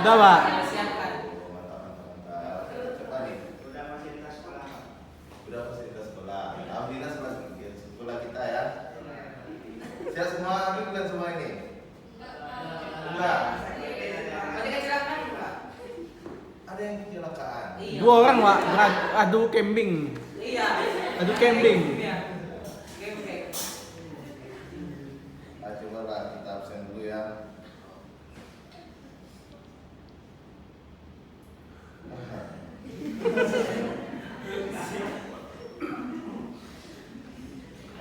Sudah, Pak. Siapkan. Mantap. Coba nih. Udah fasilitas sekolah. Udah fasilitas sekolah. Alhamdulillah sekolah kita ya. Siap semua? Ini bukan semua ini. Enggak. Ada kecelakaan, Pak? Ada yang kecelakaan. Iya. 2 orang, Pak, adu camping. Iya. Adu camping. Iya. Oke. Coba lah kita absen dulu ya.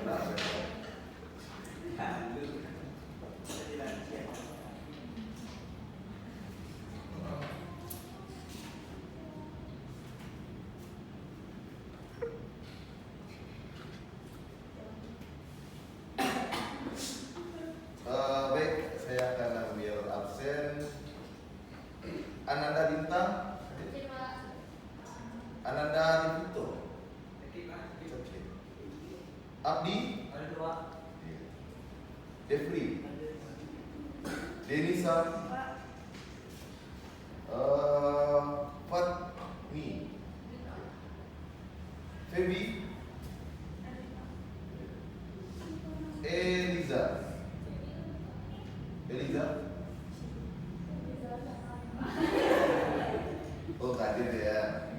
Ada absen. Baik, saya akan ambil absen. Ananda Bintang, Ananda Dipito, Abdi, Devri, Denisa, Fatmi, Febi, Eliza. Oh, hadir ya.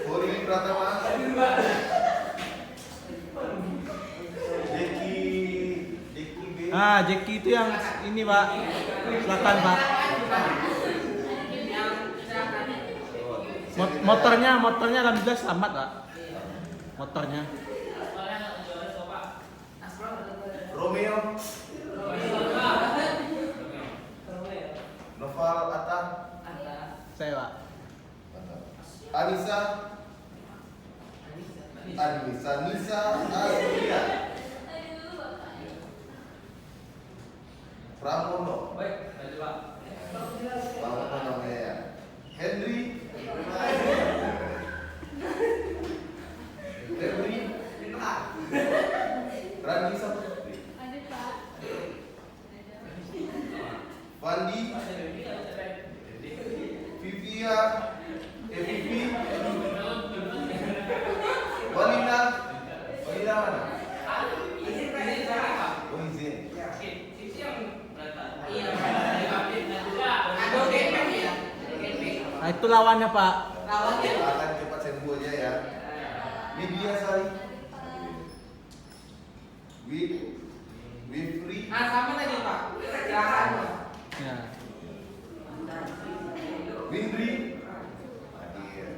Hori Pratama. Jeki B. Jeki itu yang ini, Pak. Silakan, Pak. Motornya alhamdulillah selamat, Pak. Motornya. Romeo. Noval Atta. Saya, Pak. Anissa. Nisa Azria. Pramono. Pramono namanya ya. Henry. Henry. Rani Saputri. Fandi. Vivia. Vivi. Walina. Walina mana? Oh, izin. Iya. Ada camping ya. Nah, itu lawannya, Pak. Lawannya. Akan cepat sembuh aja ya. Media Sari. Wifri. Sama tadi, Pak. Kecelakaan, Pak. Ya. Windri. Hadir.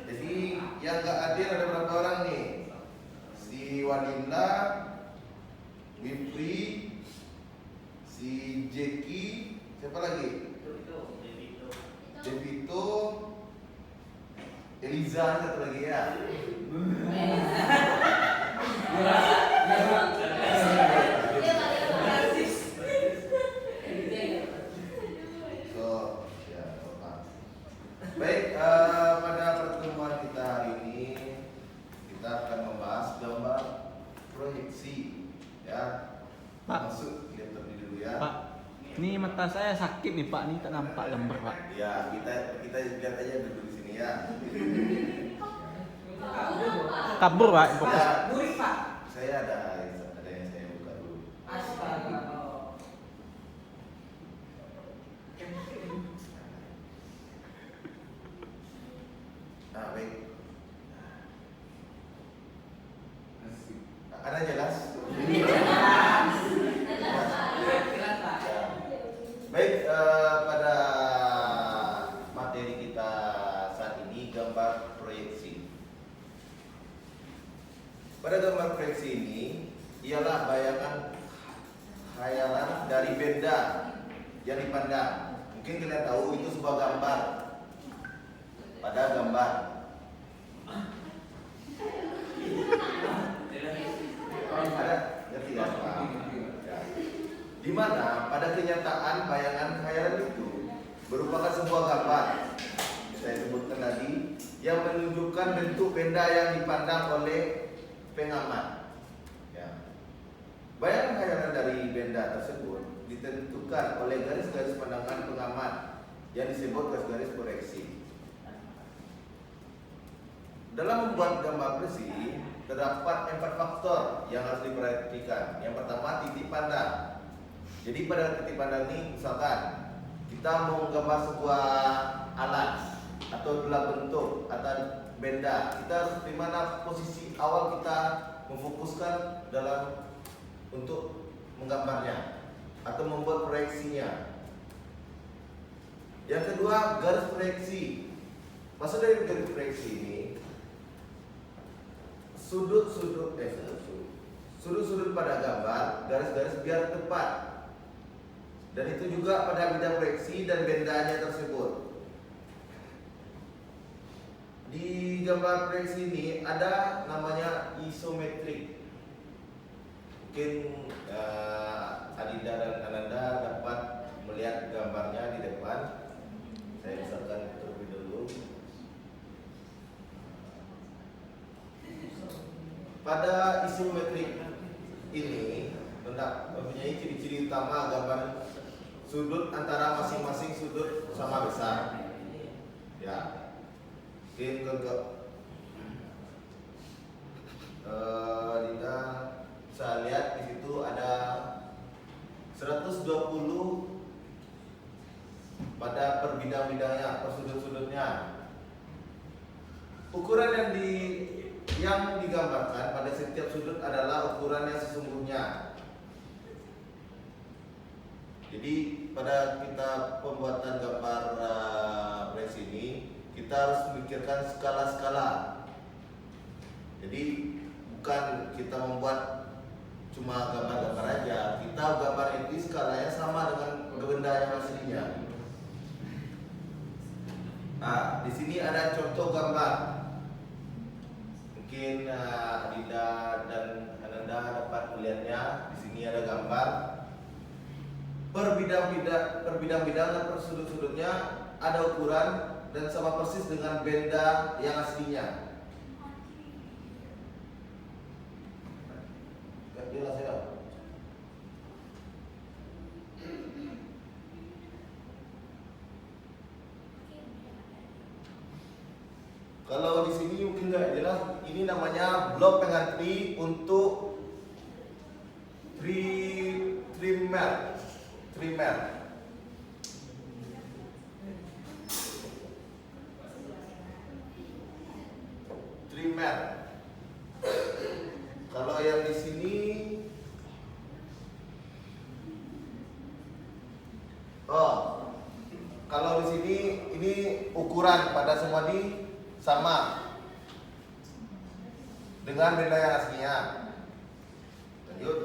Jadi yang nggak hadir ada berapa orang nih? Si Walinda, Wifri, si Jeki, siapa lagi? Devito, Eliza satu lagi ya. So, ya, Bapak. Baik, pada pertemuan kita hari ini kita akan membahas gambar proyeksi, ya. Pak. Masuk lihat terlebih dulu ya. Pak, ini mata saya sakit nih, Pak. Ini tak nampak gambar, Pak. Ya, kita lihat aja dulu di sini ya. Kabur, Pak. Fokus. Ya, Burik, Pak. saya ada yang saya buka dulu. Astaga. Nah, baik. Ada jelas? Jelas, Pak. Baik, pada materi kita saat ini gambar proyeksi. Pada gambar proyeksi ini ialah bayangan khayalan dari benda yang dipandang. Mungkin kalian tahu itu sebuah gambar. Pada gambar. Ada, ngerti ya? Di mana pada kenyataan bayangan khayalan itu merupakan sebuah gambar saya sebutkan tadi yang menunjukkan bentuk benda yang dipandang oleh pengamat. Ya. Bayangan khayalan dari benda tersebut ditentukan oleh garis-garis pandangan pengamat yang disebut garis-garis proyeksi. Dalam membuat gambar presisi, terdapat 4 faktor yang harus diperhatikan. Yang pertama, titik pandang. Jadi pada titik pandang ini, misalkan kita mau menggambar sebuah alat atau dalam bentuk atau benda, kita harus di mana posisi awal kita memfokuskan dalam untuk menggambarnya atau membuat proyeksinya. Yang kedua, garis proyeksi. Maksud dari garis proyeksi ini, sudut-sudut pada gambar, garis-garis biar tepat. Dan itu juga pada bidang proyeksi dan bendanya tersebut. Di gambar proyeksi ini ada namanya isometrik. Mungkin Adinda dan Ananda dapat melihat gambarnya di depan. Saya besarkan terlebih dulu. Pada isometrik ini mempunyai ciri-ciri utama gambar sudut antara masing-masing sudut sama besar. Ya. Mungkin Dinda bisa lihat di situ ada 120 pada per bidang-bidangnya, per sudut-sudutnya. Ukuran yang digambarkan pada setiap sudut adalah ukuran yang sesungguhnya. Jadi pada kita pembuatan gambar proyeksi ini, kita harus memikirkan skala-skala. Jadi bukan kita membuat cuma gambar-gambar aja, kita gambar itu skalanya sama dengan benda yang aslinya. Nah, di sini ada contoh gambar. Mungkin Adinda dan Ananda dapat melihatnya. Di sini ada gambar per bidang-bidang dan per sudut-sudutnya ada ukuran dan sama persis dengan benda yang aslinya. Gak jelas ya? Kalau di sini mungkin nggak jelas, ini namanya blok pengantri untuk trimmer. Kalau yang di sini, kalau di sini ini ukuran pada semua ini sama dengan benda yang aslinya. Lanjut.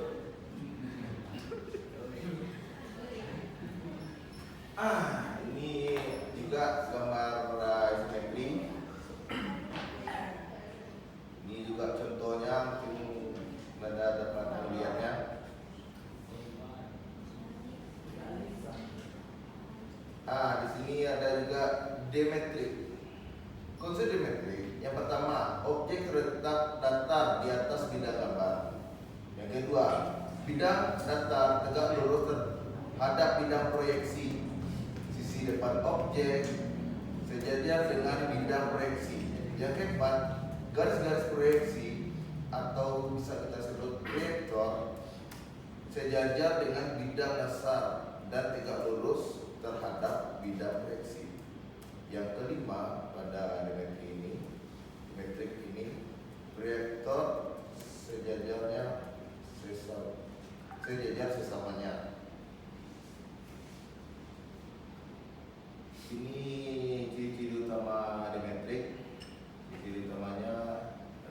Ini juga gambar isometri. Ini juga contohnya, mungkin Anda dapat melihatnya. Di sini ada juga dimetrik. Konsep dimetrik, yang pertama, objek terletak datar di atas bidang gambar. Yang kedua, bidang datar tegak lurus terhadap bidang proyeksi. Sisi depan objek sejajar dengan bidang proyeksi. Yang keempat, garis-garis proyeksi atau bisa kita sebut proyektor sejajar dengan bidang dasar dan tegak lurus terhadap bidang proyeksi. Yang kelima, pada metrik ini proyektor sejajar sesamanya. Ini ciri-ciri utama dimetrik. Ciri utamanya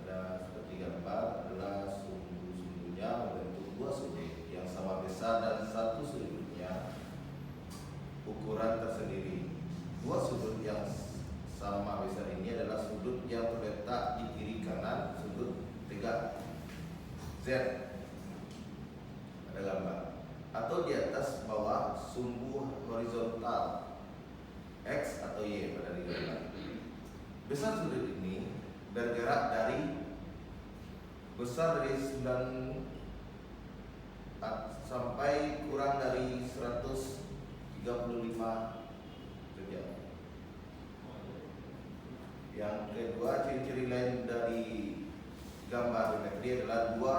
ada seperti gambar adalah sumbu-sumbunya membentuk dua sudut yang sama besar dan satu sudutnya ukuran tersendiri. Dua sudut yang sama besar ini adalah sudut yang terletak di kiri kanan sudut tegak Z pada gambar, atau di atas bawah sumbu horizontal X atau Y pada gambar. Besar sudut ini bergerak dari besar dari 9 sampai kurang dari 135 jam. Yang kedua, ciri-ciri lain dari gambar geometri adalah dua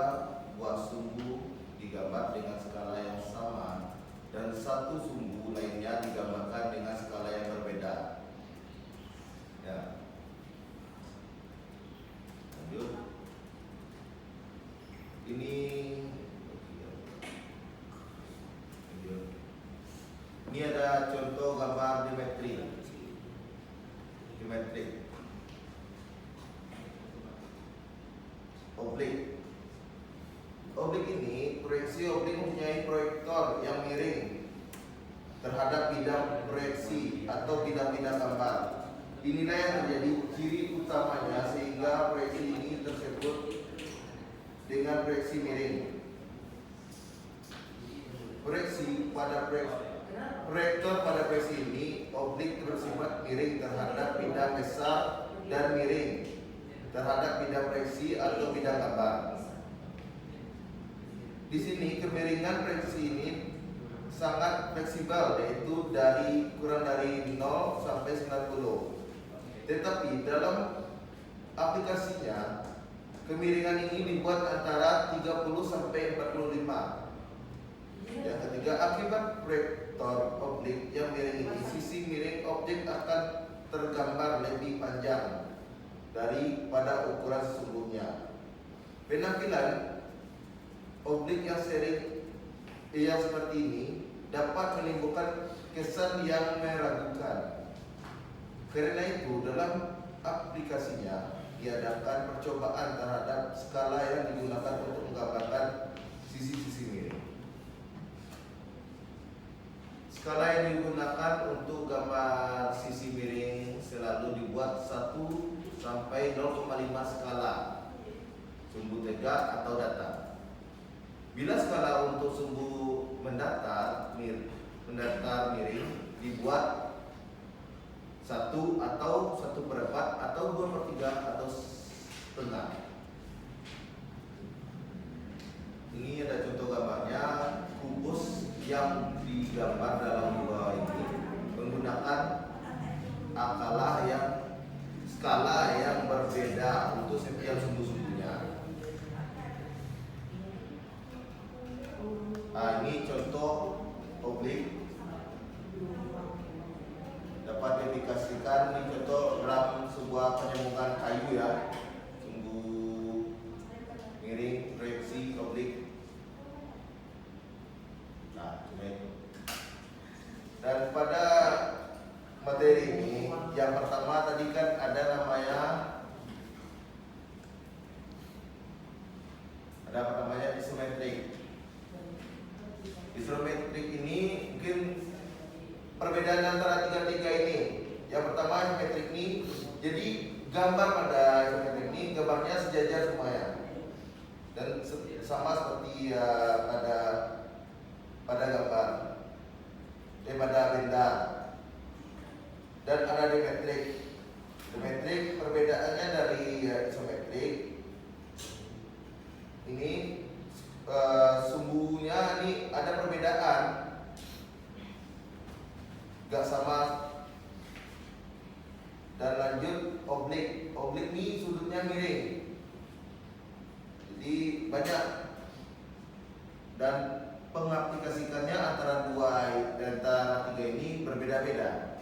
buah sumbu digambar dengan skala yang sama dan satu sumbu lainnya digambarkan dengan skala yang berbeda. Ya. Lanjut. Ini ada contoh gambar geometri. Oblik. Oblik ini, proyeksi oblik mempunyai proyektor yang miring terhadap bidang proyeksi atau bidang-bidang gambar. Inilah yang menjadi ciri utamanya sehingga proyeksi ini tersebut dengan proyeksi miring. Proyektor pada proyeksi ini, oblik bersifat miring terhadap bidang besar dan miring terhadap bidang proyeksi atau bidang gambar. Di sini kemiringan proyeksi ini sangat fleksibel, yaitu kurang dari 0 sampai 90. Tetapi dalam aplikasinya kemiringan ini dibuat antara 30 sampai 45. Yang ketiga, akibat proyektor oblik yang miring ini, sisi miring objek akan tergambar lebih panjang daripada ukuran sesungguhnya. Penampilan oblik yang seperti ini dapat menimbulkan kesan yang meragukan. Karena itu, dalam aplikasinya diadakan percobaan terhadap skala yang digunakan untuk menggambarkan sisi-sisi miring. Skala yang digunakan untuk gambar sisi miring selalu dibuat 1 sampai 0,5 skala sumbu tegak atau datar. Bila skala untuk sumbu mendatar miring dibuat 1 atau 1/4 atau 2/3 atau setengah. Ini ada contoh gambarnya, kubus yang digambar dalam dua ini menggunakan skala yang berbeda untuk setiap sumbu-sumbunya. Nah, ini contoh oblik dapat diaplikasikan. Ini contoh dalam sebuah penyambungan kayu ya, sumbu miring, proyeksi, oblik. Nah, cuma itu. Dan pada materi ini, yang pertama tadi kan ada namanya isometrik. Isometrik ini mungkin perbedaan antara tiga ini. Yang pertama, isometrik ini, jadi gambar pada isometrik ini gambarnya sejajar semuanya dan sama seperti pada gambar pada benda. Dan ada dimetrik. Dimetrik perbedaannya dari isometrik ini sumbunya ini ada perbedaan, gak sama. Dan lanjut oblik. Oblik ini sudutnya miring, jadi banyak, dan pengaplikasikannya antara tiga ini berbeda-beda.